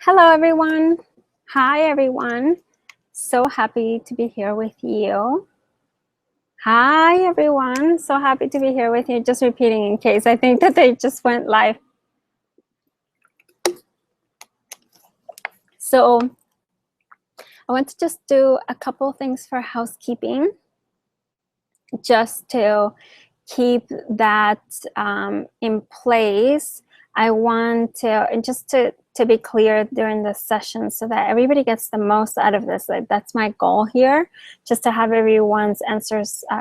Hello, everyone. Hi, everyone. So happy to be here with you. Hi, everyone. So happy to be here with you. Just repeating in case I think that they just went live. So I want to just do a couple things for housekeeping, just to keep that in place. I want to, and just to be clear during this session so that everybody gets the most out of this. Like, that's my goal here, just to have everyone's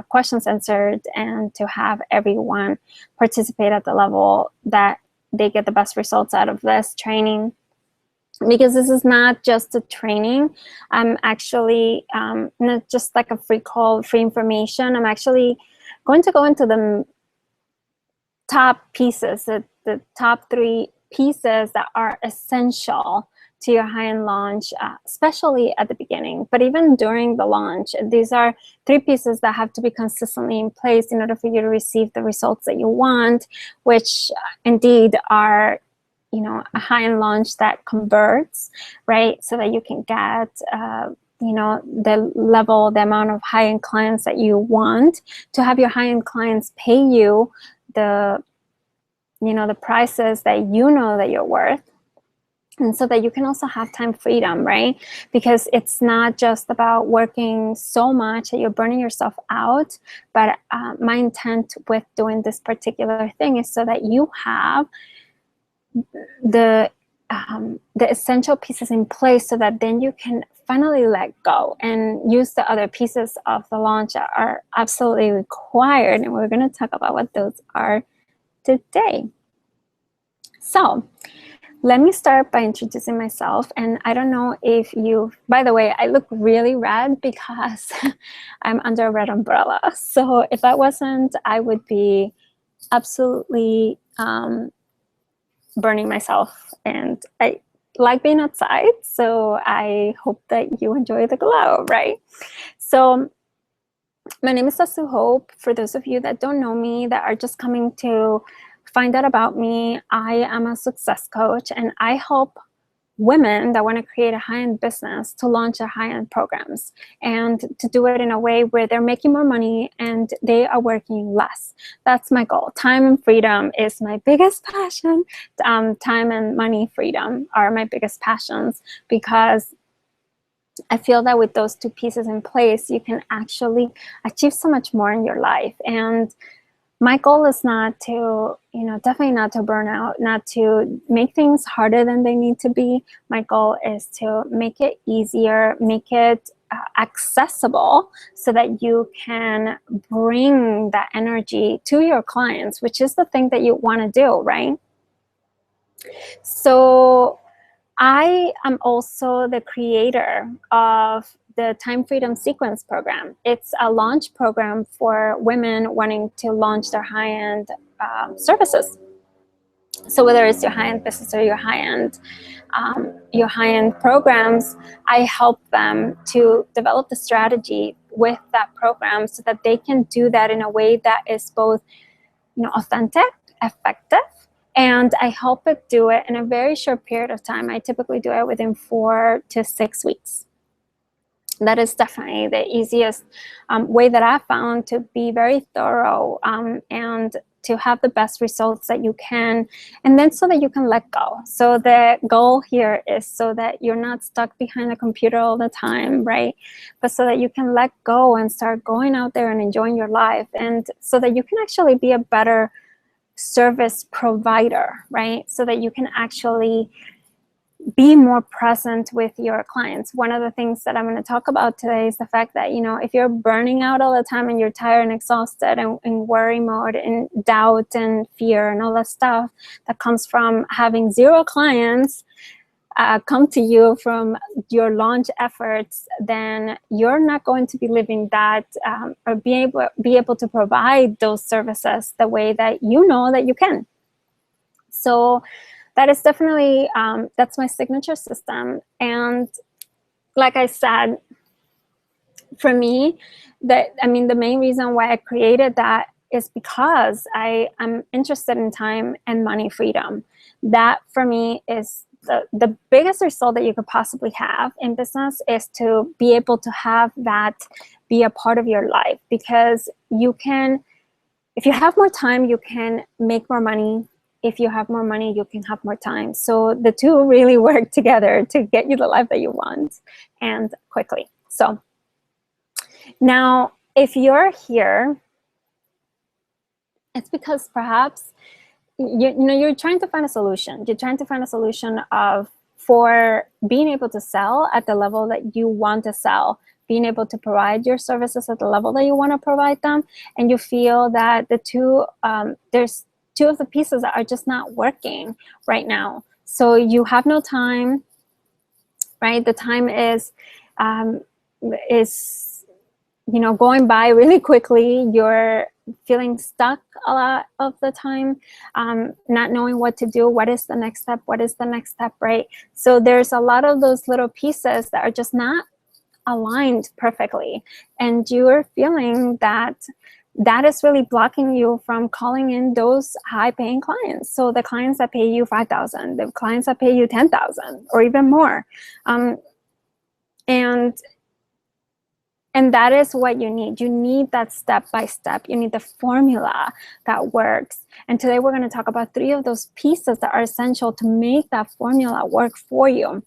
questions answered and to have everyone participate at the level that they get the best results out of this training. Because this is not just a training. I'm actually not just like a free call, free information. I'm actually going to go into the top pieces, the top 3 pieces that are essential to your high-end launch, especially at the beginning, but even during the launch. These are 3 pieces that have to be consistently in place in order for you to receive the results that you want, which indeed are, you know, a high-end launch that converts, right? So that you can get, you know, the amount of high-end clients that you want, to have your high-end clients pay you the, you know, the prices that you know that you're worth. And so that you can also have time freedom, right? Because it's not just about working so much that you're burning yourself out, but my intent with doing this particular thing is so that you have the essential pieces in place, so that then you can finally let go and use the other pieces of the launch that are absolutely required. And we're going to talk about what those are today. So let me start by introducing myself. And I don't know if you, by the way, I look really red because I'm under a red umbrella. So if I wasn't, I would be absolutely burning myself. And I like being outside, so I hope that you enjoy the glow, right? So my name is Sasu Hope. For those of you that don't know me, that are just coming to find out about me, I am a success coach, and I help women that want to create a high-end business to launch their high-end programs, and to do it in a way where they're making more money and they are working less. That's my goal. Time and freedom is my biggest passion. Time and money freedom are my biggest passions, because I feel that with those 2 pieces in place, you can actually achieve so much more in your life. And my goal is not to, you know, definitely not to burn out, not to make things harder than they need to be. My goal is to make it easier, make it accessible, so that you can bring that energy to your clients, which is the thing that you want to do, right? So I am also the creator of the Time Freedom Sequence program. It's a launch program for women wanting to launch their high-end services. So whether it's your high-end business or your high-end programs, I help them to develop the strategy with that program, so that they can do that in a way that is both, you know, authentic, effective, and I help it do it in a very short period of time. I typically do it within 4 to 6 weeks. That is definitely the easiest way that I've found to be very thorough and to have the best results that you can, and then so that you can let go. So the goal here is so that you're not stuck behind the computer all the time, right? But so that you can let go and start going out there and enjoying your life, and so that you can actually be a better service provider, right? So that you can actually be more present with your clients. One of the things that I'm going to talk about today is the fact that, you know, if you're burning out all the time and you're tired and exhausted and in worry mode and doubt and fear and all that stuff that comes from having 0 clients come to you from your launch efforts, then you're not going to be living that or be able to provide those services the way that you know that you can. So that is definitely, that's my signature system. And like I said, for me, the main reason why I created that is because I am interested in time and money freedom. That for me is the biggest result that you could possibly have in business is to be able to have that be a part of your life, because you can, if you have more time, you can make more money. If you have more money, you can have more time. So the two really work together to get you the life that you want, and quickly. So now, if you're here, it's because perhaps you're trying to find a solution. You're trying to find a solution for being able to sell at the level that you want to sell, being able to provide your services at the level that you want to provide them, and you feel that there's two of the pieces that are just not working right now. So you have no time, right? The time is going by really quickly. You're feeling stuck a lot of the time, not knowing what to do. What is the next step? What is the next step, right? So there's a lot of those little pieces that are just not aligned perfectly, and you're feeling that is really blocking you from calling in those high-paying clients. So the clients that pay you $5,000, the clients that pay you $10,000 or even more, and that is what you need. You need that step-by-step. You need the formula that works. And today we're going to talk about 3 of those pieces that are essential to make that formula work for you.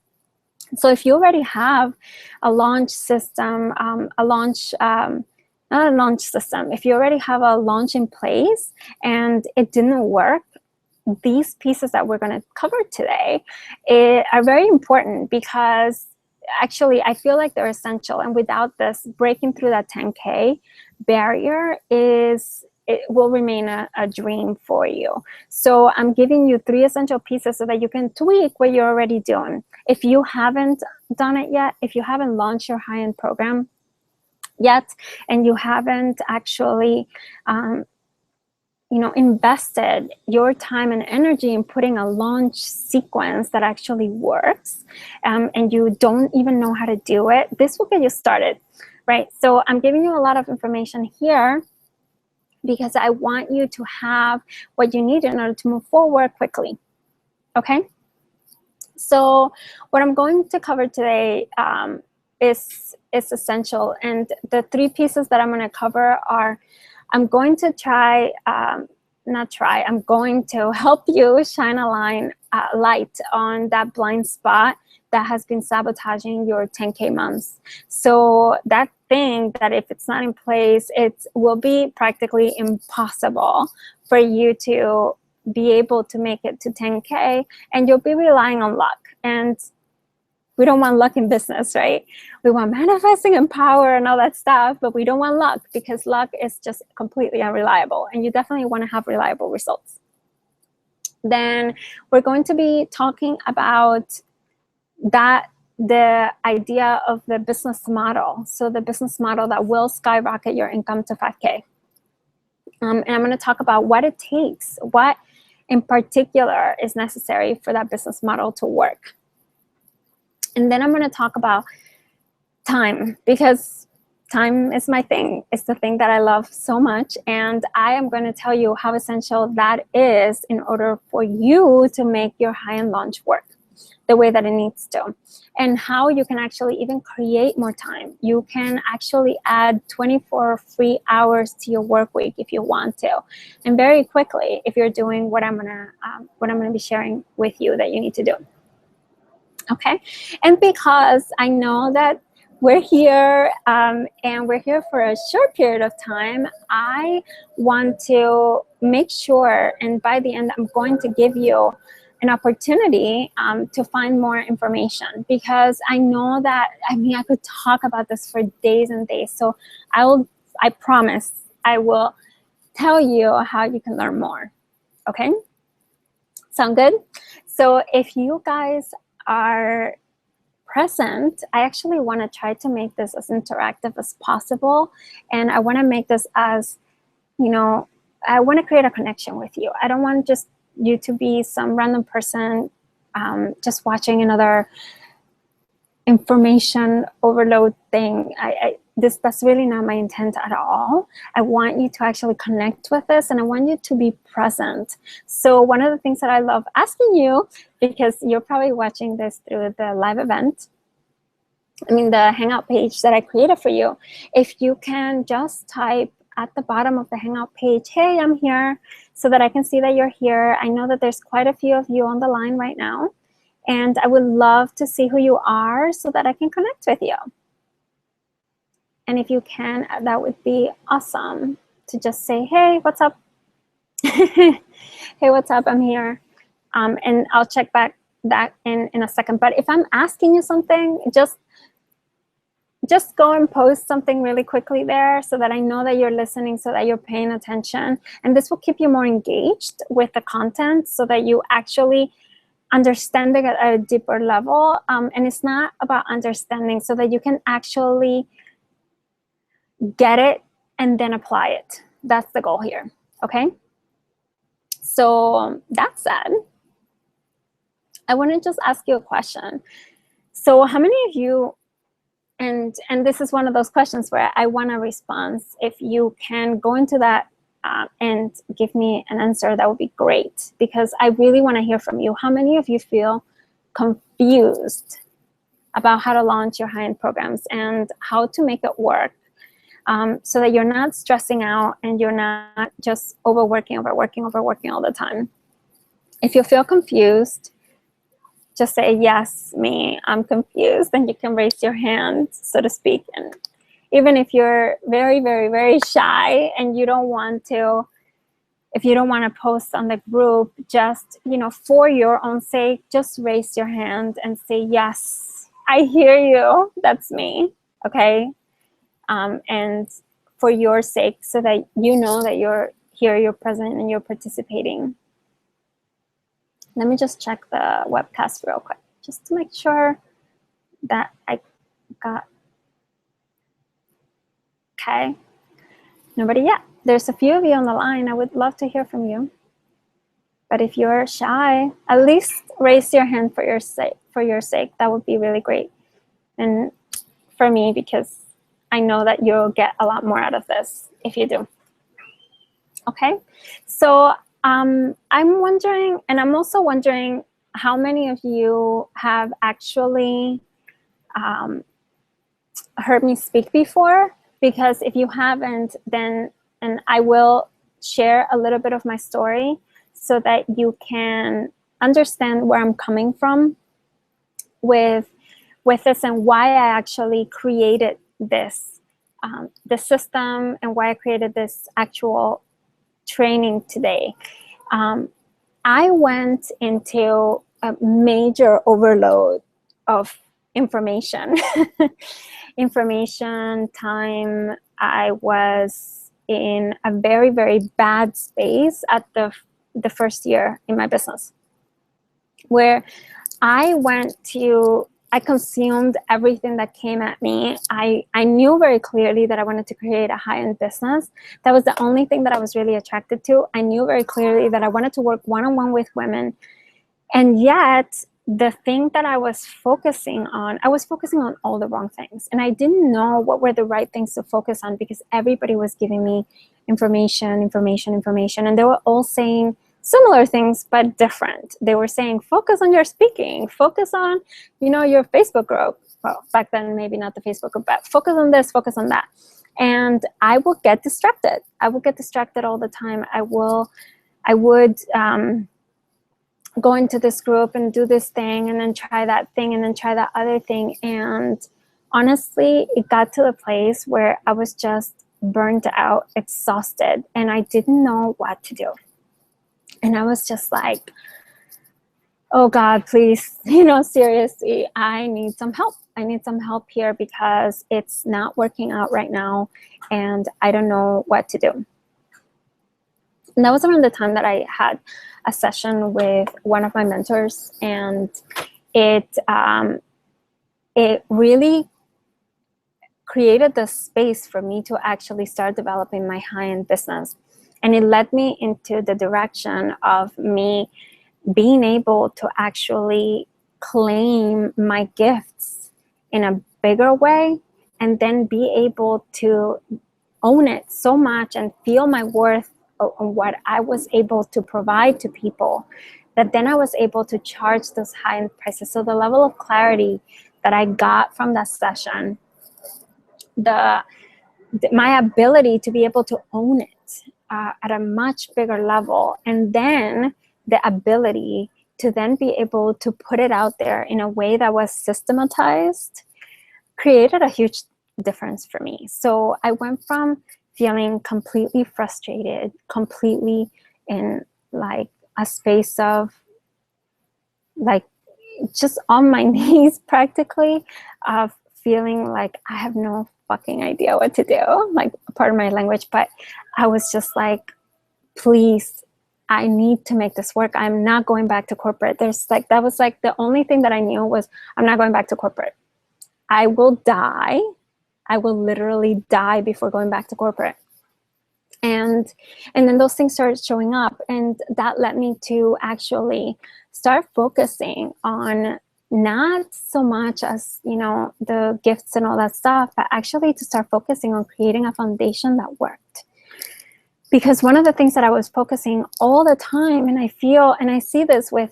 So if you already have a launch system, not a launch system, if you already have a launch in place and it didn't work, these pieces that we're going to cover today are very important, because actually I feel like they're essential. And without this, breaking through that 10K barrier it will remain a dream for you. So I'm giving you 3 essential pieces so that you can tweak what you're already doing. If you haven't done it yet, if you haven't launched your high-end program yet, and you haven't actually invested your time and energy in putting a launch sequence that actually works, and you don't even know how to do it, this will get you started, right? So I'm giving you a lot of information here because I want you to have what you need in order to move forward quickly, okay? So what I'm going to cover today is essential, and the 3 pieces that I'm going to cover are, I'm going to I'm going to help you shine a light on that blind spot that has been sabotaging your 10K months. So that thing that if it's not in place, it will be practically impossible for you to be able to make it to 10K, and you'll be relying on luck. And we don't want luck in business, right? We want manifesting and power and all that stuff, but we don't want luck, because luck is just completely unreliable, and you definitely want to have reliable results. Then we're going to be talking about the idea of the business model. So the business model that will skyrocket your income to 5K. And I'm going to talk about what it takes, what in particular is necessary for that business model to work. And then I'm going to talk about time, because time is my thing. It's the thing that I love so much. And I am going to tell you how essential that is in order for you to make your high-end launch work the way that it needs to, and how you can actually even create more time. You can actually add 24 free hours to your work week if you want to, and very quickly if you're doing what I'm gonna be sharing with you that you need to do. Okay, and because I know that we're here and we're here for a short period of time, I want to make sure, and by the end I'm going to give you an opportunity to find more information, because I know that, I could talk about this for days and days. So I promise I will tell you how you can learn more. Okay, sound good? So if you guys are present, I actually want to try to make this as interactive as possible, and I want to make this as, I want to create a connection with you. I don't want just you to be some random person just watching another information overload thing. That's really not my intent at all. I want you to actually connect with this, and I want you to be present. So one of the things that I love asking you because you're probably watching this through the live event. I mean, the Hangout page that I created for you. If you can just type at the bottom of the Hangout page, hey, I'm here, so that I can see that you're here. I know that there's quite a few of you on the line right now, and I would love to see who you are so that I can connect with you. And if you can, that would be awesome to just say, hey, what's up? Hey, what's up? I'm here. And I'll check back that in a second. But if I'm asking you something, just go and post something really quickly there so that I know that you're listening, so that you're paying attention. And this will keep you more engaged with the content so that you actually understand it at a deeper level. And it's not about understanding, so that you can actually get it and then apply it. That's the goal here, okay? So that said, I want to just ask you a question. So how many of you, and this is one of those questions where I want a response. If you can go into that and give me an answer, that would be great, because I really want to hear from you. How many of you feel confused about how to launch your high-end programs and how to make it work, so that you're not stressing out and you're not just overworking all the time? If you feel confused, just say, yes, me, I'm confused, and you can raise your hand, so to speak. And even if you're very, very, very shy and you don't want to, if you don't want to post on the group, just, for your own sake, just raise your hand and say, yes, I hear you, that's me, okay? And for your sake, so that you know that you're here, you're present, and you're participating. Let me just check the webcast real quick, just to make sure that I got, okay. Nobody yet. There's a few of you on the line. I would love to hear from you. But if you're shy, at least raise your hand for your sake. That would be really great. And for me, because I know that you'll get a lot more out of this if you do. Okay, so I'm wondering, and I'm also wondering, how many of you have actually heard me speak before? Because if you haven't, then, and I will share a little bit of my story so that you can understand where I'm coming from with this, and why I actually created this, the system, and why I created this actual training today. I went into a major overload of information. Time. I was in a very, very bad space at the first year in my business, where I consumed everything that came at me. I knew very clearly that I wanted to create a high-end business. That was the only thing that I was really attracted to. I knew very clearly that I wanted to work one-on-one with women. And yet, the thing that I was focusing on all the wrong things. And I didn't know what were the right things to focus on, because everybody was giving me information. And they were all saying similar things, but different. They were saying, focus on your speaking, focus on, your Facebook group. Well, back then, maybe not the Facebook group, but focus on this, focus on that. And I will get distracted. I will get distracted all the time. I would go into this group and do this thing, and then try that thing, and then try that other thing. And honestly, it got to the place where I was just burnt out, exhausted, and I didn't know what to do. And I was just like, oh God, please, seriously, I need some help. I need some help here, because it's not working out right now, and I don't know what to do. And that was around the time that I had a session with one of my mentors, and it really created the space for me to actually start developing my high-end business. And it led me into the direction of me being able to actually claim my gifts in a bigger way, and then be able to own it so much and feel my worth on what I was able to provide to people, that then I was able to charge those high-end prices. So the level of clarity that I got from that session, my ability to be able to own it at a much bigger level, and then the ability to then be able to put it out there in a way that was systematized, created a huge difference for me. So I went from feeling completely frustrated, completely in like a space of like just on my knees practically, of feeling like I have no fucking idea what to do, like part of my language, but I was just like, please, I need to make this work. I'm not going back to corporate. That was like the only thing that I knew was I'm not going back to corporate. I will die. I will literally die before going back to corporate. And then those things started showing up, and that led me to actually start focusing on not so much as, you know, the gifts and all that stuff, but actually to start focusing on creating a foundation that worked. Because one of the things that I was focusing all the time, and I feel, and I see this with,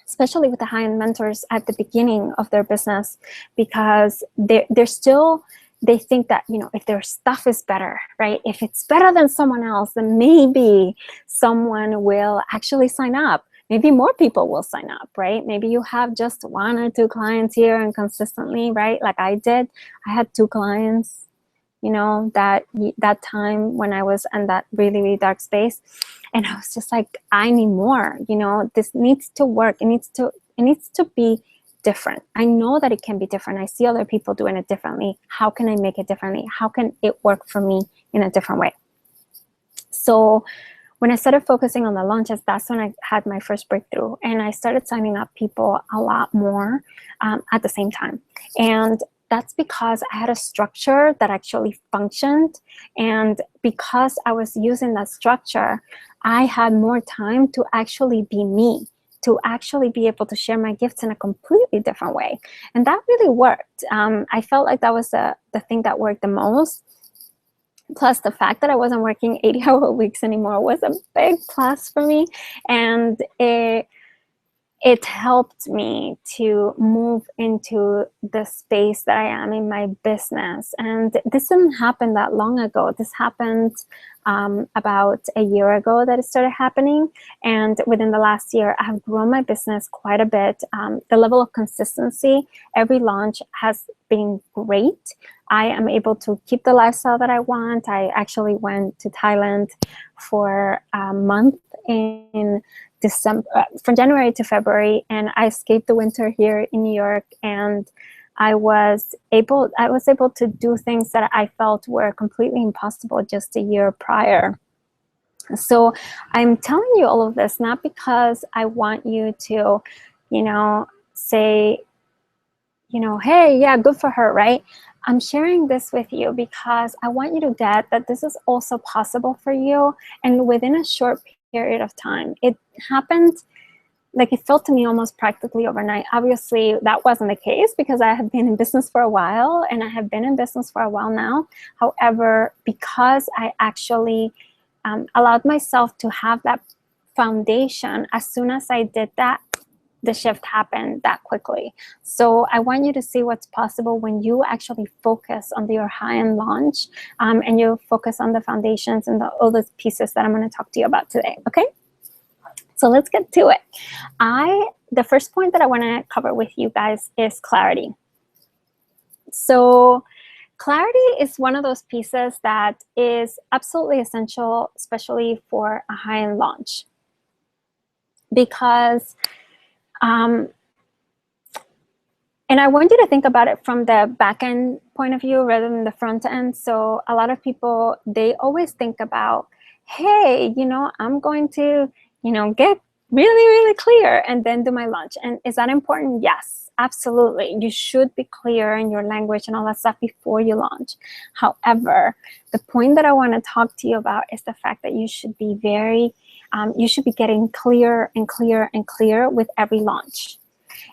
especially with the high-end mentors at the beginning of their business, because they're still, they think that, you know, if their stuff is better, right? If it's better than someone else, then maybe someone will actually sign up. Maybe more people will sign up, right? Maybe you have just 1 or 2 clients here and consistently, right? Like I did. I had 2 clients, you know, that time when I was in that really, really dark space. And I was just like, I need more, you know, this needs to work. It needs to be different. I know that it can be different. I see other people doing it differently. How can I make it differently? How can it work for me in a different way? So when I started focusing on the launches, that's when I had my first breakthrough. And I started signing up people a lot more at the same time. And that's because I had a structure that actually functioned. And because I was using that structure, I had more time to actually be me, to actually be able to share my gifts in a completely different way. And that really worked. I felt like that was the thing that worked the most. Plus the fact that I wasn't working 80-hour weeks anymore was a big plus for me. And it helped me to move into the space that I am in my business. And this didn't happen that long ago. This happened about a year ago that it started happening. And within the last year, I have grown my business quite a bit. The level of consistency, every launch has been great. I am able to keep the lifestyle that I want. I actually went to Thailand for a month in December, from January to February, and I escaped the winter here in New York, and I was able to do things that I felt were completely impossible just a year prior. So I'm telling you all of this not because I want you to, you know, say, you know, hey, yeah, good for her, right? I'm sharing this with you because I want you to get that this is also possible for you, and within a short period of time. It happened, like it felt to me almost practically overnight. Obviously, that wasn't the case because I have been in business for a while, and I have been in business for a while now. However, because I actually allowed myself to have that foundation, as soon as I did that, the shift happened that quickly. So I want you to see what's possible when you actually focus on your high-end launch, and you focus on the foundations and all those pieces that I'm going to talk to you about today, okay? So let's get to it. The first point that I want to cover with you guys is clarity. So clarity is one of those pieces that is absolutely essential, especially for a high-end launch, because and I want you to think about it from the back end point of view rather than the front end. So a lot of people, they always think about, hey, you know, I'm going to, you know, get really, really clear and then do my launch. And is that important? Yes, absolutely. You should be clear in your language and all that stuff before you launch. However, the point that I want to talk to you about is the fact that you should be you should be getting clearer and clearer and clearer with every launch.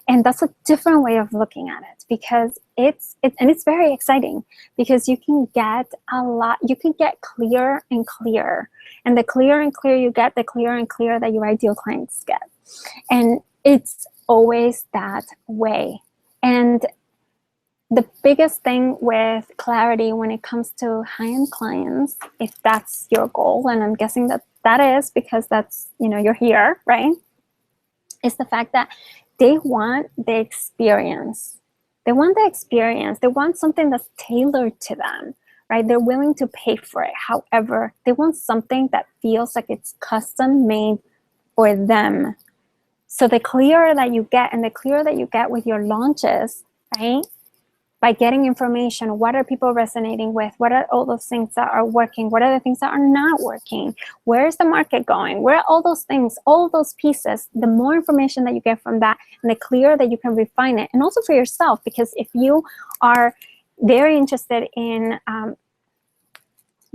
And that's a different way of looking at it, because it's very exciting, because you can get you can get clearer and clearer. And the clearer and clearer you get, the clearer and clearer that your ideal clients get. And it's always that way. And the biggest thing with clarity when it comes to high-end clients, if that's your goal, and I'm guessing that that is, because that's, you're here, right? Is the fact that they want the experience. They want the experience. They want something that's tailored to them, right? They're willing to pay for it. However, they want something that feels like it's custom made for them. So the clearer that you get, and the clearer that you get with your launches, right? By getting information, what are people resonating with? What are all those things that are working? What are the things that are not working? Where is the market going? Where are all those things, all those pieces? The more information that you get from that, and the clearer that you can refine it. And also for yourself, because if you are very interested in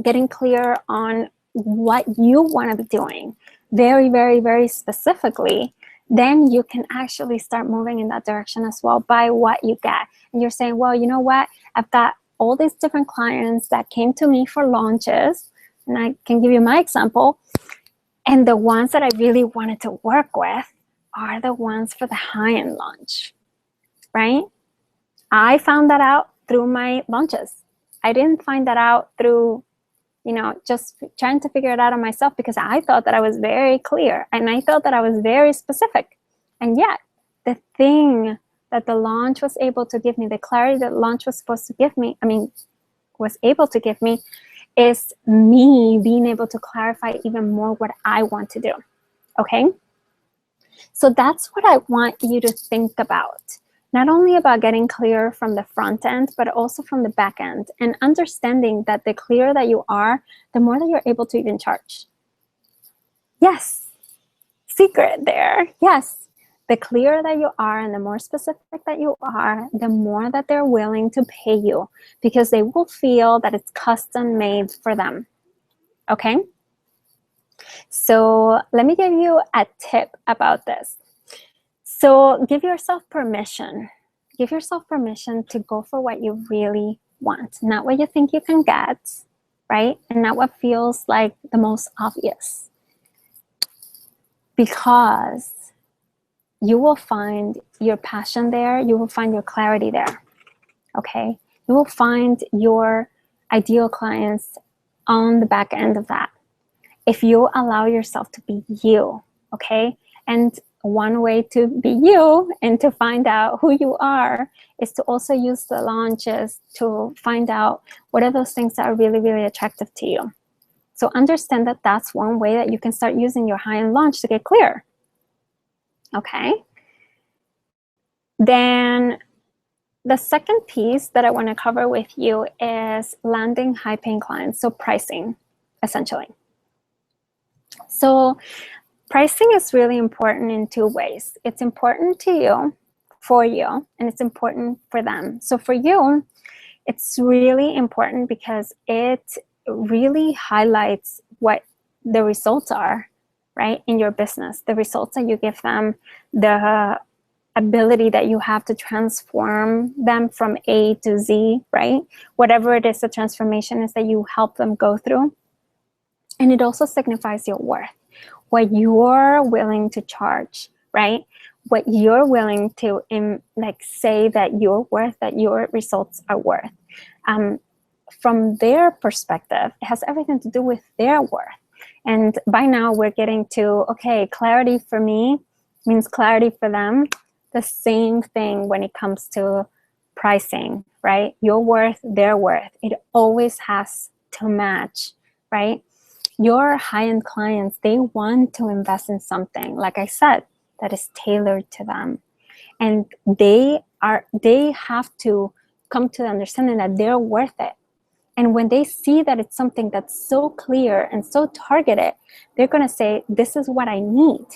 getting clear on what you want to be doing very, very, very specifically, then you can actually start moving in that direction as well by what you get. And you're saying, well, you know what? I've got all these different clients that came to me for launches, and I can give you my example. And the ones that I really wanted to work with are the ones for the high-end launch, right? I found that out through my launches. I didn't find that out through just trying to figure it out on myself, because I thought that I was very clear and I thought that I was very specific. And yet the thing that the launch was able to give me, the clarity that launch was supposed to give me, was able to give me, is me being able to clarify even more what I want to do. Okay? So that's what I want you to think about. Not only about getting clear from the front end, but also from the back end, and understanding that the clearer that you are, the more that you're able to even charge. Yes, secret there. Yes, the clearer that you are and the more specific that you are, the more that they're willing to pay you, because they will feel that it's custom made for them. Okay? So let me give you a tip about this. So give yourself permission. Give yourself permission to go for what you really want, not what you think you can get, right? And not what feels like the most obvious. Because you will find your passion there. You will find your clarity there, okay? You will find your ideal clients on the back end of that, if you allow yourself to be you, okay? And one way to be you and to find out who you are is to also use the launches to find out what are those things that are really, really attractive to you. So understand that that's one way that you can start using your high-end launch to get clear. Okay? Then the second piece that I want to cover with you is landing high-paying clients, so pricing, essentially. So pricing is really important in two ways. It's important to you, for you, and it's important for them. So for you, it's really important because it really highlights what the results are, right, in your business, the results that you give them, the ability that you have to transform them from A to Z, right? Whatever it is the transformation is that you help them go through. And it also signifies your worth, what you're willing to charge, right? What you're willing to say that you're worth, that your results are worth. From their perspective, it has everything to do with their worth. And by now we're getting to, okay, clarity for me means clarity for them. The same thing when it comes to pricing, right? Your worth, their worth. It always has to match, right? Your high-end clients, they want to invest in something, like I said, that is tailored to them. And they have to come to the understanding that they're worth it. And when they see that it's something that's so clear and so targeted, they're going to say, this is what I need.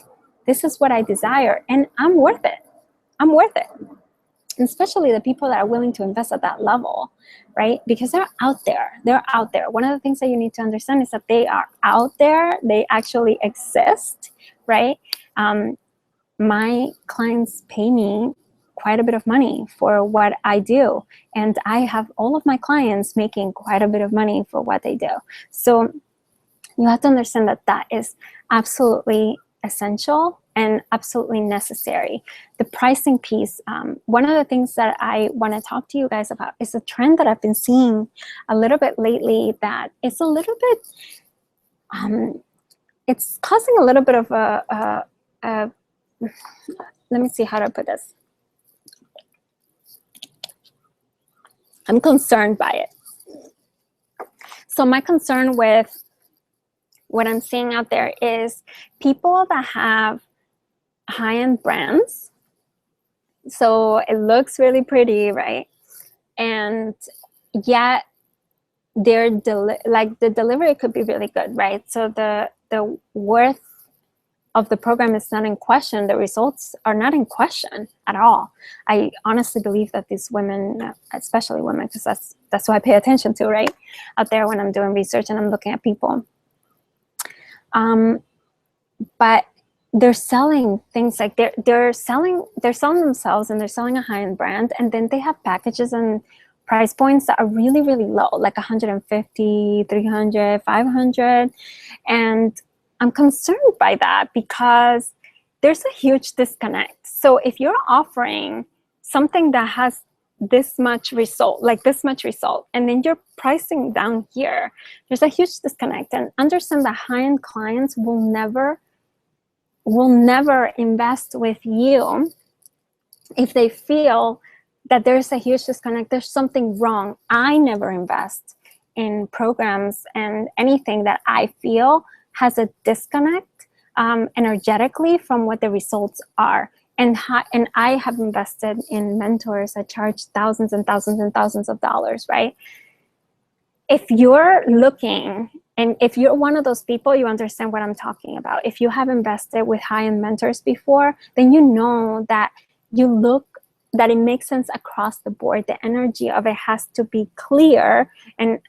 This is what I desire. And I'm worth it. I'm worth it. And especially the people that are willing to invest at that level, right? Because they're out there. They're out there. One of the things that you need to understand is that they are out there. They actually exist, right? My clients pay me quite a bit of money for what I do. And I have all of my clients making quite a bit of money for what they do. So you have to understand that that is absolutely essential and absolutely necessary. The pricing piece, one of the things that I want to talk to you guys about is a trend that I've been seeing a little bit lately that is a little bit, it's causing a little bit of a let me see how to put this. I'm concerned by it. So my concern with what I'm seeing out there is people that have high-end brands. So it looks really pretty, right? And yet the delivery could be really good, right? So the worth of the program is not in question. The results are not in question at all. I honestly believe that these women, especially women, because that's what I pay attention to, right? Out there when I'm doing research and I'm looking at people. But they're selling things like they're selling themselves, and they're selling a high-end brand, and then they have packages and price points that are really, really low, like 150, 300, 500. And I'm concerned by that because there's a huge disconnect. So if you're offering something that has this much result, and then you're pricing down here, there's a huge disconnect. And understand that high-end clients will never invest with you if they feel that there's a huge disconnect. There's something wrong. I never invest in programs and anything that I feel has a disconnect energetically from what the results are. And I have invested in mentors that charge thousands and thousands and thousands of dollars, right? If you're looking, and if you're one of those people, you understand what I'm talking about. If you have invested with high-end mentors before, then you know that that it makes sense across the board. The energy of it has to be clear and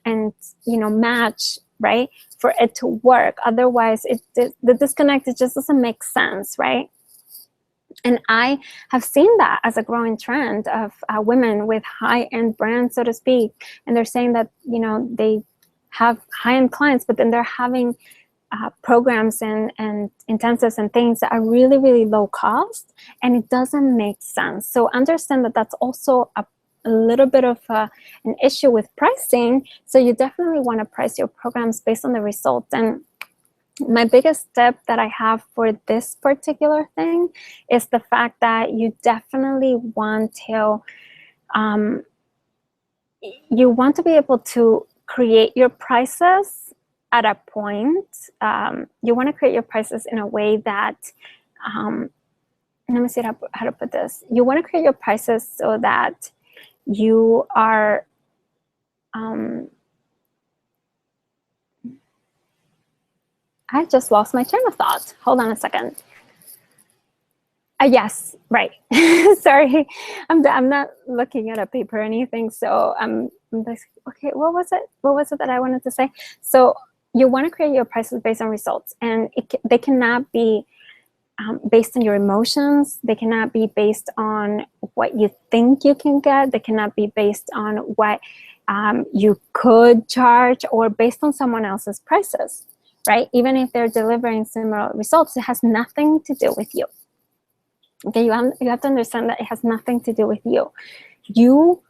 match, right, for it to work. Otherwise, the disconnect, it just doesn't make sense, right? And I have seen that as a growing trend of women with high-end brands, so to speak. And they're saying that, they have high-end clients, but then they're having programs and intensives and things that are really, really low cost, and it doesn't make sense. So understand that that's also a little bit of an issue with pricing. So you definitely want to price your programs based on the results. And my biggest tip that I have for this particular thing is the fact that you definitely want to be able to create your prices at a point. You want to create your prices in a way that, let me see how to put this. You want to create your prices so that you are, I just lost my train of thought. Hold on a second. Yes, right. Sorry, I'm not looking at a paper or anything. So I'm like, okay, what was it? What was it that I wanted to say? So you want to create your prices based on results, and they cannot be based on your emotions. They cannot be based on what you think you can get. They cannot be based on what you could charge, or based on someone else's prices, right? Even if they're delivering similar results, it has nothing to do with you. Okay, you have to understand that it has nothing to do with you. You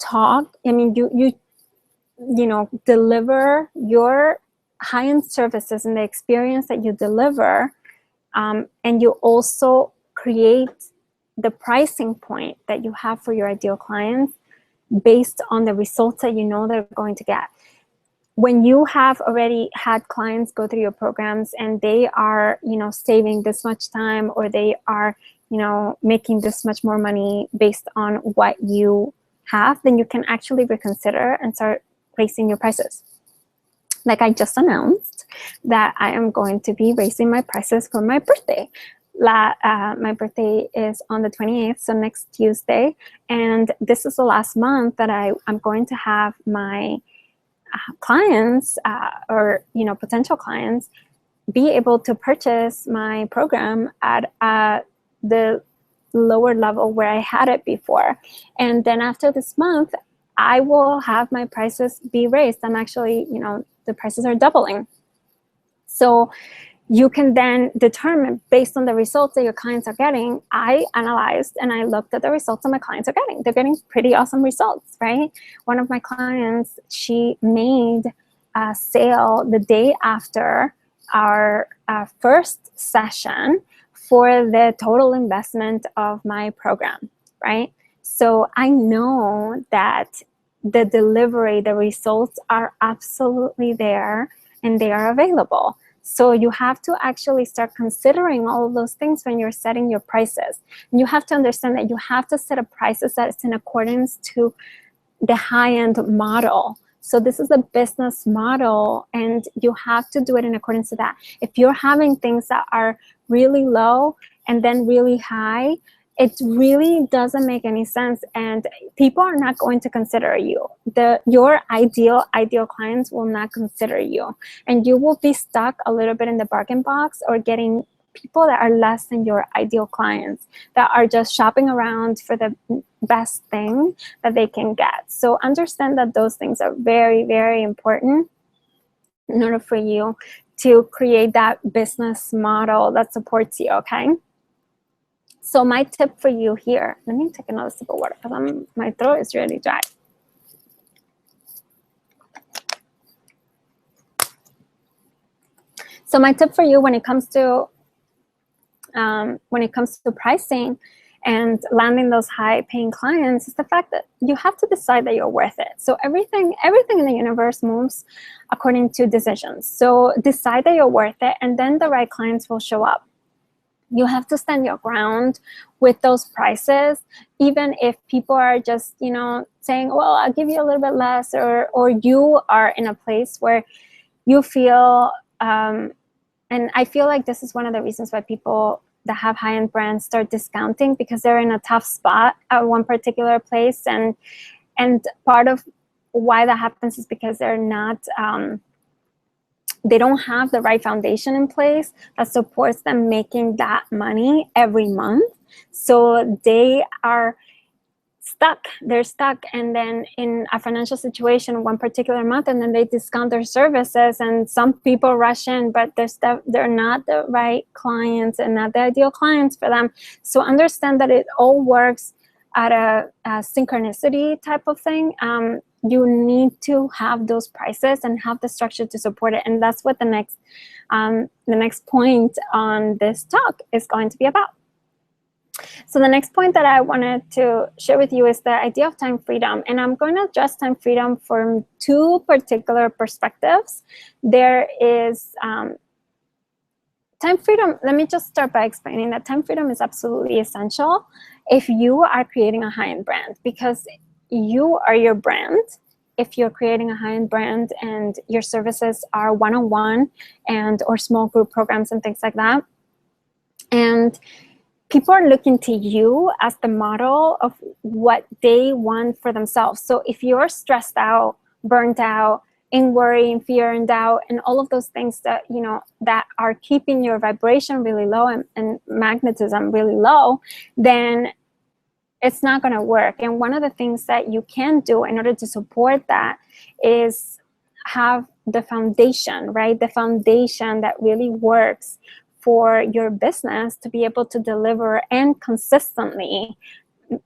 talk, you deliver your high-end services and the experience that you deliver, and you also create the pricing point that you have for your ideal clients based on the results that you know they're going to get. When you have already had clients go through your programs and they are, saving this much time, or they are, making this much more money based on what you have, then you can actually reconsider and start raising your prices. Like I just announced that I am going to be raising my prices for my birthday. My birthday is on the 28th, so next Tuesday. And this is the last month that I'm going to have my clients or potential clients be able to purchase my program at the lower level where I had it before. And then after this month, I will have my prices be raised. I'm actually, the prices are doubling. So you can then determine, based on the results that your clients are getting. I analyzed and I looked at the results that my clients are getting. They're getting pretty awesome results, right? One of my clients, she made a sale the day after our first session for the total investment of my program, right? So I know that the delivery, the results are absolutely there and they are available. So you have to actually start considering all of those things when you're setting your prices. And you have to understand that you have to set a prices that is in accordance to the high-end model. So this is a business model, and you have to do it in accordance to that. If you're having things that are really low and then really high, it really doesn't make any sense, and people are not going to consider you. Your ideal clients will not consider you, and you will be stuck a little bit in the bargain box, or getting people that are less than your ideal clients, that are just shopping around for the best thing that they can get. So understand that those things are very, very important in order for you to create that business model that supports you, okay? So my tip for you here, let me take another sip of water because my throat is really dry. So my tip for you when it comes to pricing and landing those high-paying clients is the fact that you have to decide that you're worth it. So everything in the universe moves according to decisions. So decide that you're worth it, and then the right clients will show up. You have to stand your ground with those prices, even if people are just, saying, well, I'll give you a little bit less, or you are in a place where you feel, and I feel like this is one of the reasons why people that have high-end brands start discounting, because they're in a tough spot at one particular place. And part of why that happens is because they're not, they don't have the right foundation in place that supports them making that money every month. So they are stuck. They're stuck, and then in a financial situation one particular month, and then they discount their services, and some people rush in, but they're not the right clients and not the ideal clients for them. So understand that it all works at a synchronicity type of thing. You need to have those prices and have the structure to support it. And that's what the next point on this talk is going to be about. So the next point that I wanted to share with you is the idea of time freedom. And I'm going to address time freedom from two particular perspectives. There is time freedom. Let me just start by explaining that time freedom is absolutely essential if you are creating a high-end brand, because you are your brand. If you're creating a high-end brand and your services are one-on-one and or small group programs and things like that, and people are looking to you as the model of what they want for themselves. So if you're stressed out, burnt out, in worry and fear and doubt and all of those things that that are keeping your vibration really low and magnetism really low, then it's not going to work. And one of the things that you can do in order to support that is have the foundation, right? The foundation that really works for your business to be able to deliver and consistently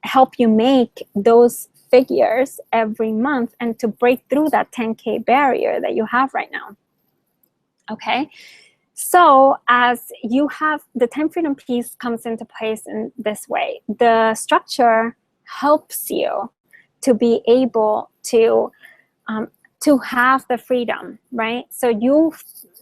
help you make those figures every month and to break through that 10K barrier that you have right now. Okay, so as you have the time freedom piece comes into place in this way, the structure helps you to be able to have the freedom, right? So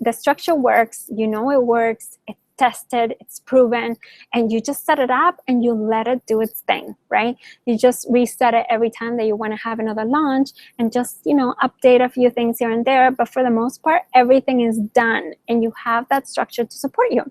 the structure works, it works, it's tested, it's proven, and you just set it up and you let it do its thing, right? You just reset it every time that you want to have another launch and just, update a few things here and there. But for the most part, everything is done and you have that structure to support you.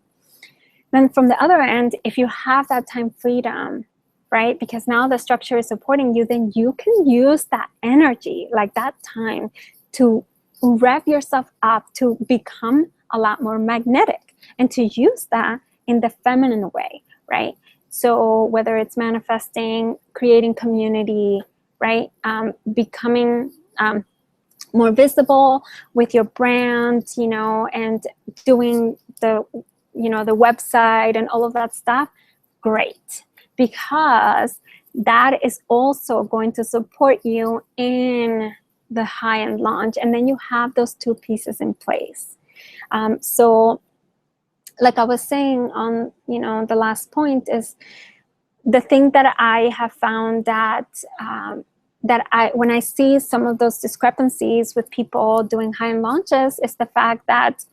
Then from the other end, if you have that time freedom, right, because now the structure is supporting you, then you can use that energy, like that time, to rev yourself up to become a lot more magnetic and to use that in the feminine way, right? So whether it's manifesting, creating community, right? Becoming more visible with your brand, you know, and doing the, you know, the website and all of that stuff, great. Because that is also going to support you in the high-end launch. And then you have those two pieces in place. So like I was saying on, you know, the last point is the thing that I have found that when I see some of those discrepancies with people doing high-end launches is the fact that,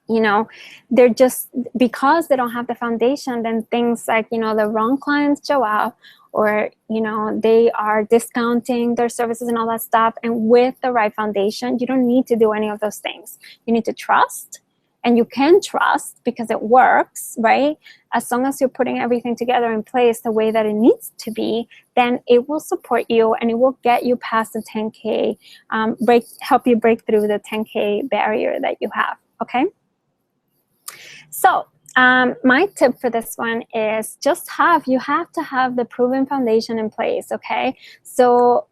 you know, they're just, because they don't have the foundation, then things like, you know, the wrong clients show up, or, you know, they are discounting their services and all that stuff. And with the right foundation, you don't need to do any of those things. You need to trust, and you can trust because it works, right? As long as you're putting everything together in place the way that it needs to be, then it will support you and it will get you past the 10K, help you break through the 10K barrier that you have, okay? So my tip for this one is just you have to have the proven foundation in place, okay? So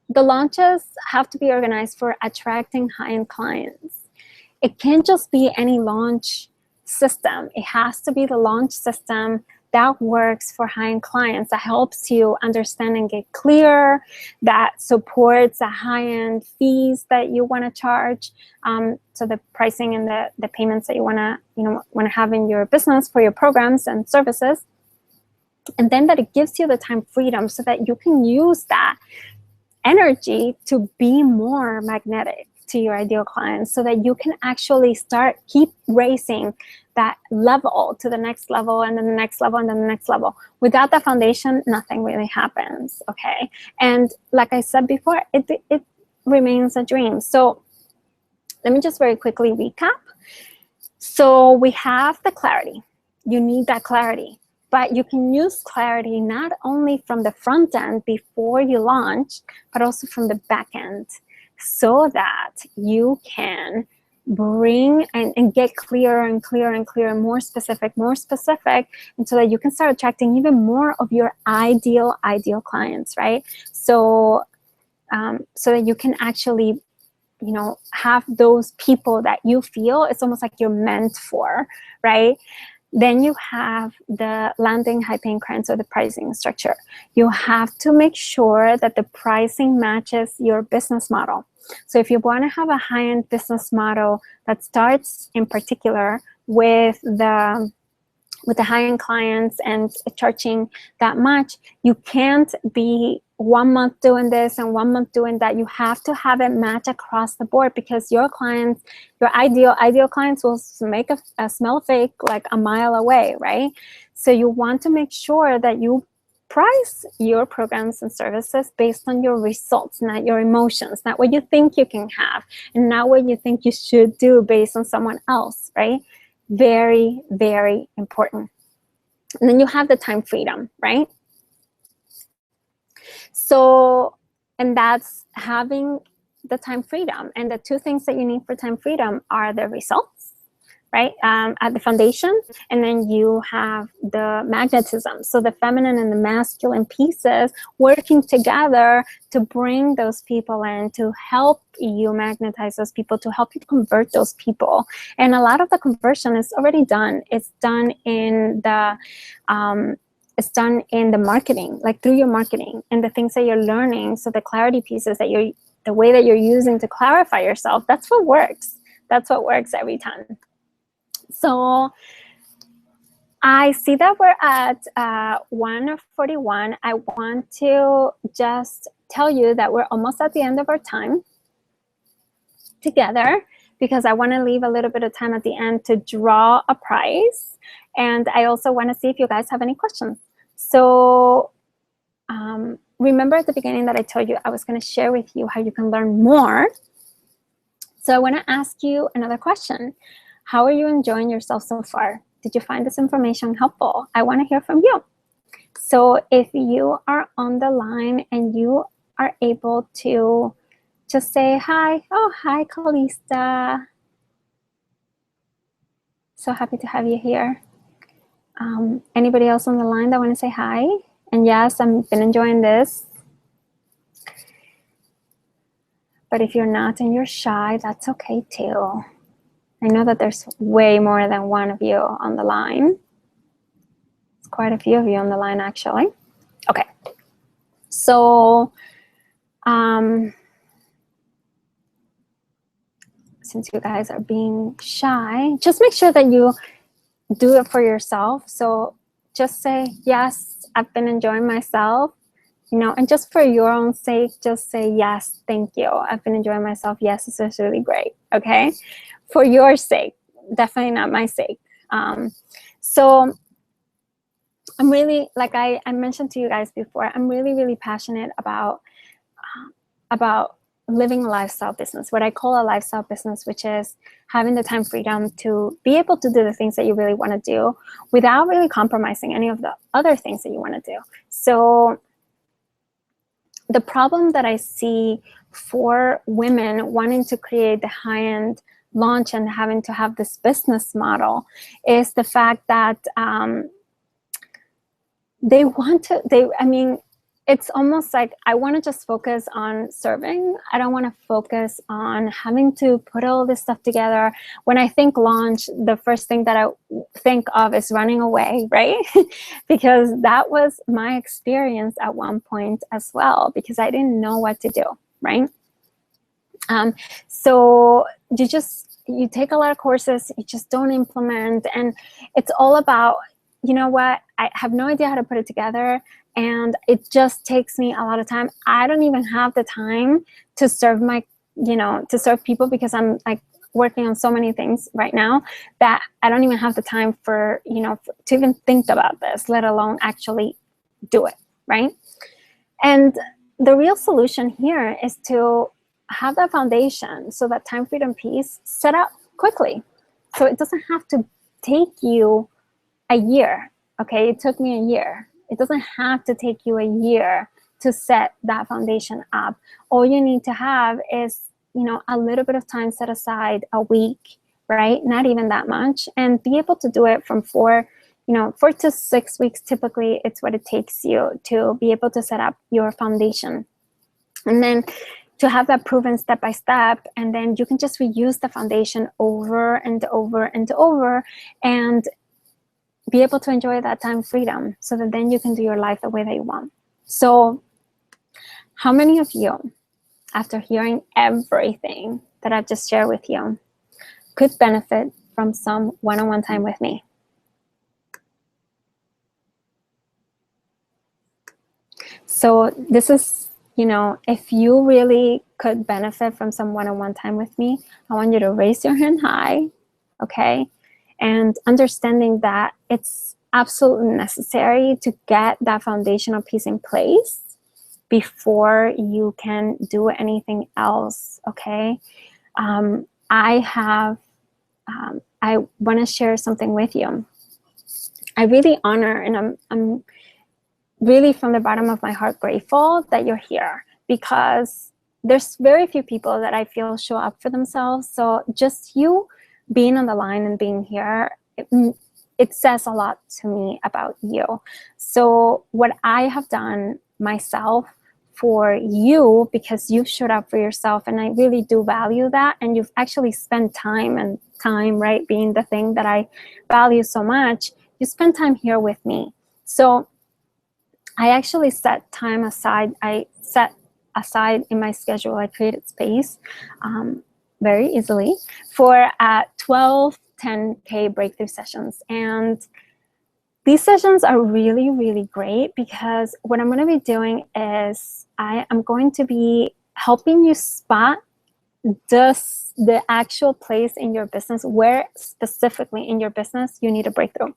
the launches have to be organized for attracting high-end clients. It can't just be any launch system. It has to be the launch system that works for high-end clients, that helps you understand and get clear, that supports the high-end fees that you want to charge. So the pricing and the payments that you want to have in your business for your programs and services. And then that it gives you the time freedom so that you can use that energy to be more magnetic to your ideal clients, so that you can actually keep raising that level to the next level, and then the next level, and then the next level. Without the foundation, nothing really happens, okay? And like I said before, it remains a dream. So let me just very quickly recap. So we have the clarity. You need that clarity. But you can use clarity not only from the front end before you launch, but also from the back end, so that you can bring and get clearer and clearer and clearer, more specific, and so that you can start attracting even more of your ideal clients, right? So so that you can actually, you know, have those people that you feel it's almost like you're meant for, right? Then you have the landing high-paying clients, or the pricing structure. You have to make sure that the pricing matches your business model. So if you want to have a high-end business model that starts in particular with the high-end clients and charging that much, you can't be 1 month doing this and 1 month doing that. You have to have it match across the board, because your clients, your ideal clients, will make a smell fake like a mile away, right? So you want to make sure that you price your programs and services based on your results, not your emotions, not what you think you can have, and not what you think you should do based on someone else, right? Very, very important. And then you have the time freedom, right? So, and that's having the time freedom. And the two things that you need for time freedom are the results, right? At the foundation, and then you have the magnetism. So the feminine and the masculine pieces working together to bring those people in, to help you magnetize those people, to help you convert those people. And a lot of the conversion is already done. It's done in the marketing, like through your marketing and the things that you're learning. So the clarity pieces the way that you're using to clarify yourself, that's what works. That's what works every time. So I see that we're at 1:41. I want to just tell you that we're almost at the end of our time together, because I want to leave a little bit of time at the end to draw a prize. And I also want to see if you guys have any questions. So remember at the beginning that I told you I was going to share with you how you can learn more. So I want to ask you another question. How are you enjoying yourself so far? Did you find this information helpful? I want to hear from you. So if you are on the line and you are able to just say hi. Oh, hi, Calista. So happy to have you here. Anybody else on the line that want to say hi? And yes, I've been enjoying this. But if you're not and you're shy, that's okay too. I know that there's way more than one of you on the line. It's quite a few of you on the line, actually. Okay. So, since you guys are being shy, just make sure that you do it for yourself. So just say, yes, I've been enjoying myself, and just for your own sake, just say, yes, thank you. I've been enjoying myself. Yes, this is really great. Okay. For your sake, definitely not my sake. So I'm really, like I mentioned to you guys before, I'm really, really passionate about living a lifestyle business, what I call a lifestyle business, which is having the time freedom to be able to do the things that you really want to do without really compromising any of the other things that you want to do. So the problem that I see for women wanting to create the high-end launch and having to have this business model is the fact that it's almost like I want to just focus on serving. I don't want to focus on having to put all this stuff together. When I think launch, the first thing that I think of is running away, right? Because that was my experience at one point as well, because I didn't know what to do, right? So you take a lot of courses, you just don't implement, and it's all about, you know what, I have no idea how to put it together, and it just takes me a lot of time. I don't even have the time to serve to serve people, because I'm like working on so many things right now that I don't even have the time for, to even think about this, let alone actually do it, right? And the real solution here is to have that foundation, so that time freedom piece set up quickly. So it doesn't have to take you a year. Okay, it took me a year. It doesn't have to take you a year to set that foundation up. All you need to have is, a little bit of time set aside, a week, right? Not even that much, and be able to do it from 4 to 6 weeks. Typically, it's what it takes you to be able to set up your foundation. And then to have that proven step by step, and then you can just reuse the foundation over and over and over, and be able to enjoy that time freedom, so that then you can do your life the way that you want. So how many of you, after hearing everything that I've just shared with you, could benefit from some one-on-one time with me? So this is, if you really could benefit from some one-on-one time with me, I want you to raise your hand high, okay? And understanding that it's absolutely necessary to get that foundational piece in place before you can do anything else, okay? I want to share something with you. I really honor, and I'm really from the bottom of my heart grateful that you're here, because there's very few people that I feel show up for themselves. So just you being on the line and being here, it says a lot to me about you. So what I have done myself for you, because you've showed up for yourself, and I really do value that, and you've actually spent time, right, being the thing that I value so much, you spend time here with me. So I actually set time aside. I set aside in my schedule, I created space very easily for 12 10K breakthrough sessions. And these sessions are really, really great, because what I'm going to be doing is I am going to be helping you spot the actual place in your business where specifically in your business you need a breakthrough.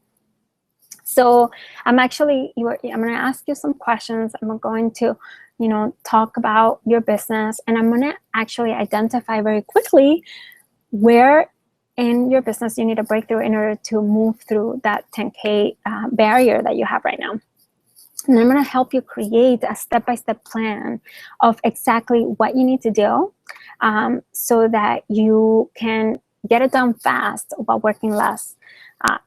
So I'm going to ask you some questions. I'm going to, talk about your business, and I'm going to actually identify very quickly where in your business you need a breakthrough in order to move through that 10K barrier that you have right now. And I'm going to help you create a step-by-step plan of exactly what you need to do so that you can get it done fast while working less.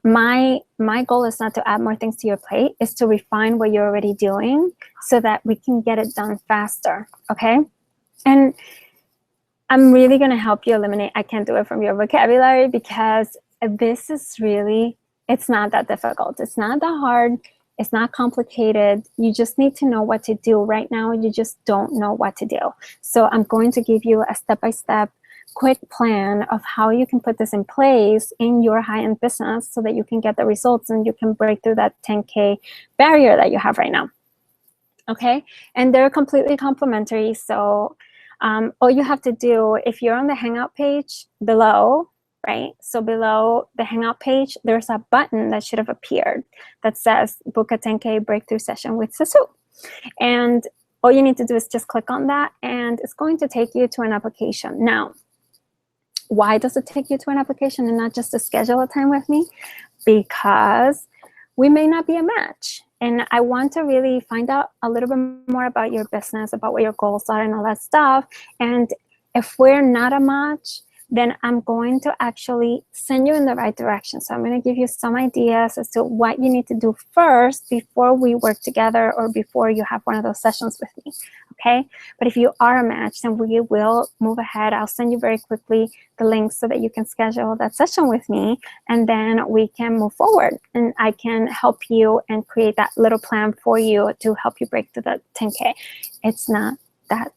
My goal is not to add more things to your plate, is to refine what you're already doing so that we can get it done faster, okay? And I'm really going to help you eliminate I can't do it from your vocabulary, because this is really, it's not that difficult. It's not that hard. It's not complicated. You just need to know what to do. Right now, you just don't know what to do. So I'm going to give you a step-by-step quick plan of how you can put this in place in your high-end business so that you can get the results and you can break through that 10K barrier that you have right now. Okay? And they're completely complementary. So all you have to do, if you're on the Hangout page below, right? So below the Hangout page, there's a button that should have appeared that says book a 10K breakthrough session with Sasu. And all you need to do is just click on that, and it's going to take you to an application. Now, why does it take you to an application and not just to schedule a time with me? Because we may not be a match. And I want to really find out a little bit more about your business, about what your goals are and all that stuff. And if we're not a match, then I'm going to actually send you in the right direction. So I'm going to give you some ideas as to what you need to do first before we work together or before you have one of those sessions with me, okay? But if you are a match, then we will move ahead. I'll send you very quickly the link so that you can schedule that session with me, and then we can move forward, and I can help you and create that little plan for you to help you break through the 10K. It's not that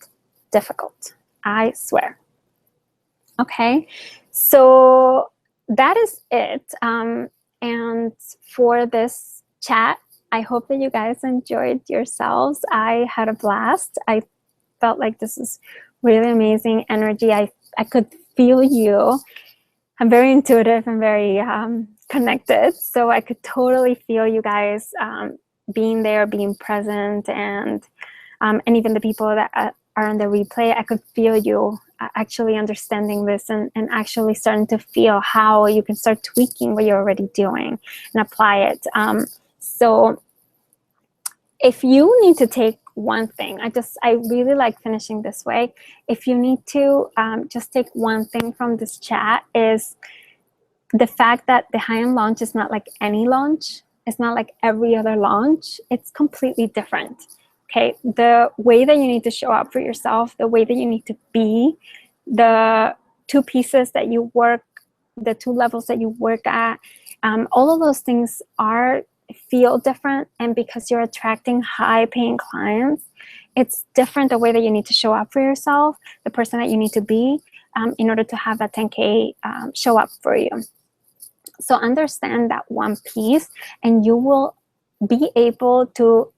difficult, I swear. Okay, so that is it. And for this chat, I hope that you guys enjoyed yourselves. I had a blast. I felt like this is really amazing energy. I could feel you. I'm very intuitive and very connected. So I could totally feel you guys being there, being present, and even the people that are on the replay, I could feel you actually understanding this and actually starting to feel how you can start tweaking what you're already doing and apply it. So if you need to take one thing, I really like finishing this way. If you need to just take one thing from this chat, is the fact that the high-end launch is not like any launch. It's not like every other launch. It's completely different. Okay, the way that you need to show up for yourself, the way that you need to be, the two pieces that you work, the two levels that you work at, all of those things feel different. And because you're attracting high-paying clients, it's different the way that you need to show up for yourself, the person that you need to be in order to have that 10K show up for you. So understand that one piece, and you will be able to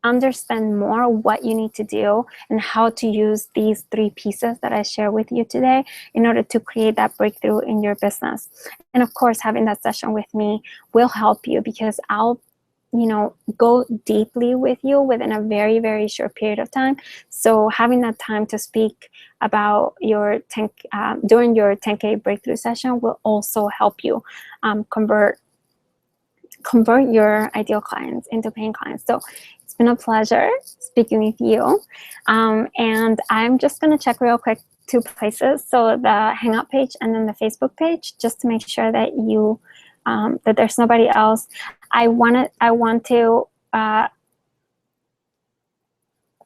understand more what you need to do and how to use these three pieces that I share with you today in order to create that breakthrough in your business. And of course, having that session with me will help you, because I'll go deeply with you within a very, very short period of time. So having that time to speak about your during your 10K breakthrough session will also help you convert your ideal clients into paying clients. So it's been a pleasure speaking with you. And I'm just going to check real quick two places. So the Hangout page and then the Facebook page, just to make sure that that there's nobody else. I want to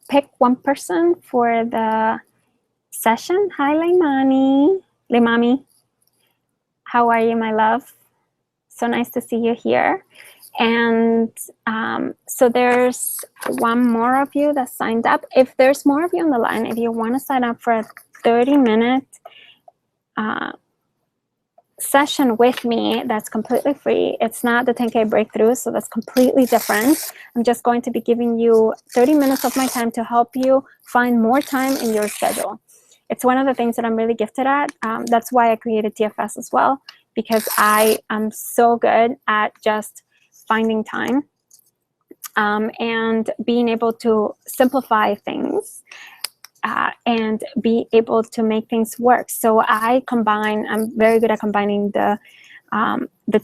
pick one person for the session. Hi, Leimani. How are you, my love? So nice to see you here. And so there's one more of you that signed up. If there's more of you on the line, if you want to sign up for a 30-minute session with me, that's completely free. It's not the 10K breakthrough, so that's completely different. I'm just going to be giving you 30 minutes of my time to help you find more time in your schedule. It's one of the things that I'm really gifted at. That's why I created TFS as well, because I am so good at just finding time and being able to simplify things and be able to make things work. So I'm very good at combining the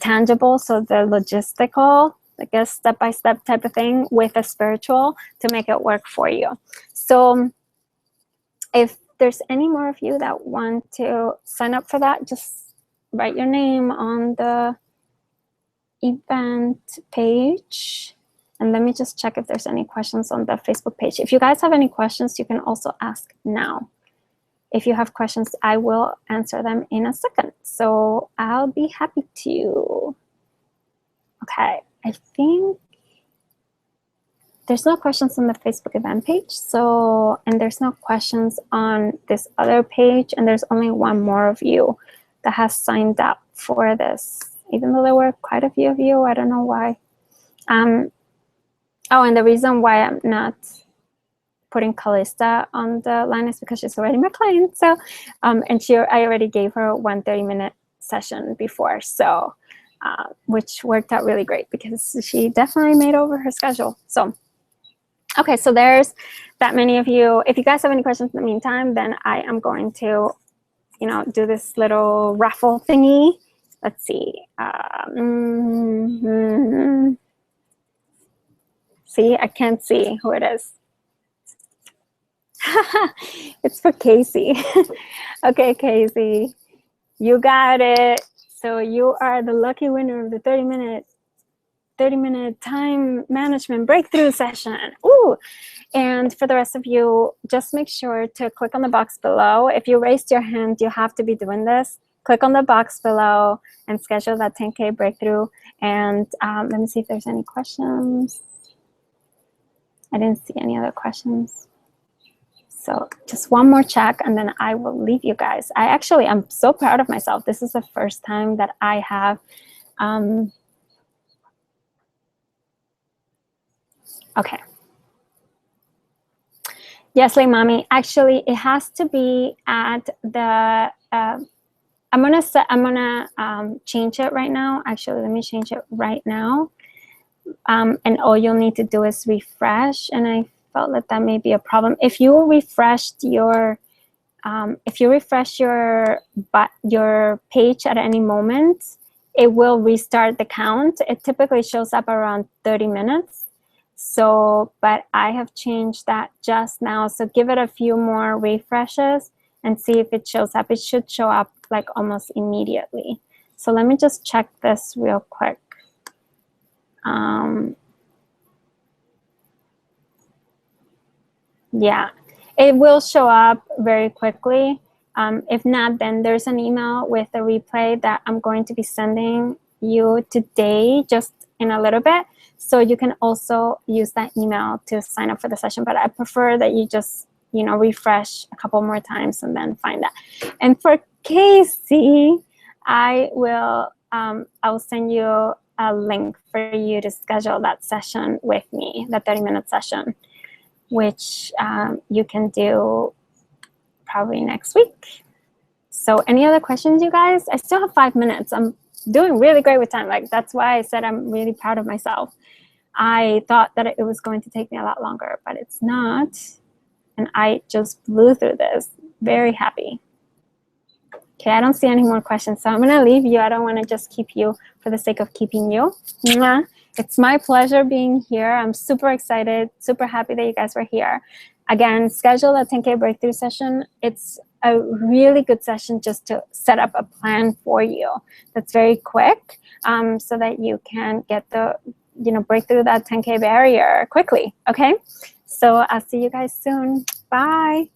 tangible, so the logistical, I guess step-by-step type of thing, with the spiritual to make it work for you. So if there's any more of you that want to sign up for that, just write your name on the event page. And let me just check if there's any questions on the Facebook page. If you guys have any questions, you can also ask now. If you have questions, I will answer them in a second. So I'll be happy to. Okay, I think there's no questions on the Facebook event page. So, and there's no questions on this other page. And there's only one more of you that has signed up for this. Even though there were quite a few of you, I don't know why. Oh, and the reason why I'm not putting Calista on the line is because she's already my client. So, and I already gave her one 30-minute session before. So, which worked out really great because she definitely made over her schedule. So, okay, so there's that many of you. If you guys have any questions in the meantime, then I am going to, do this little raffle thingy. Let's see. See, I can't see who it is. It's for Casey. Okay, Casey, you got it. So you are the lucky winner of the 30-minute time management breakthrough session. Ooh. And for the rest of you, just make sure to click on the box below. If you raised your hand, you have to be doing this. Click on the box below and schedule that 10K breakthrough. And let me see if there's any questions. I didn't see any other questions. So just one more check and then I will leave you guys. I'm so proud of myself. This is the first time that I have, okay. Yes, like mommy, actually it has to be at the, I'm gonna change it right now. Actually, let me change it right now. And all you'll need to do is refresh. And I felt that may be a problem. If you refreshed your your page at any moment, it will restart the count. It typically shows up around 30 minutes. So, but I have changed that just now. So give it a few more refreshes and see if it shows up. It should show up like almost immediately. So let me just check this real quick. Yeah, it will show up very quickly. If not, then there's an email with a replay that I'm going to be sending you today, just in a little bit. So you can also use that email to sign up for the session. But I prefer that you just, refresh a couple more times and then find that. And for Casey, I will send you a link for you to schedule that session with me, that 30-minute session, which you can do probably next week. So any other questions, you guys? I still have 5 minutes. I'm doing really great with time. Like, that's why I said I'm really proud of myself. I thought that it was going to take me a lot longer, but it's not. And I just blew through this. Very happy. Okay, I don't see any more questions, so I'm going to leave you. I don't want to just keep you for the sake of keeping you. Mwah. It's my pleasure being here. I'm super excited, super happy that you guys were here. Again, schedule a 10K breakthrough session. It's a really good session just to set up a plan for you that's very quick, so that you can get the, break through that 10K barrier quickly, okay? So I'll see you guys soon. Bye.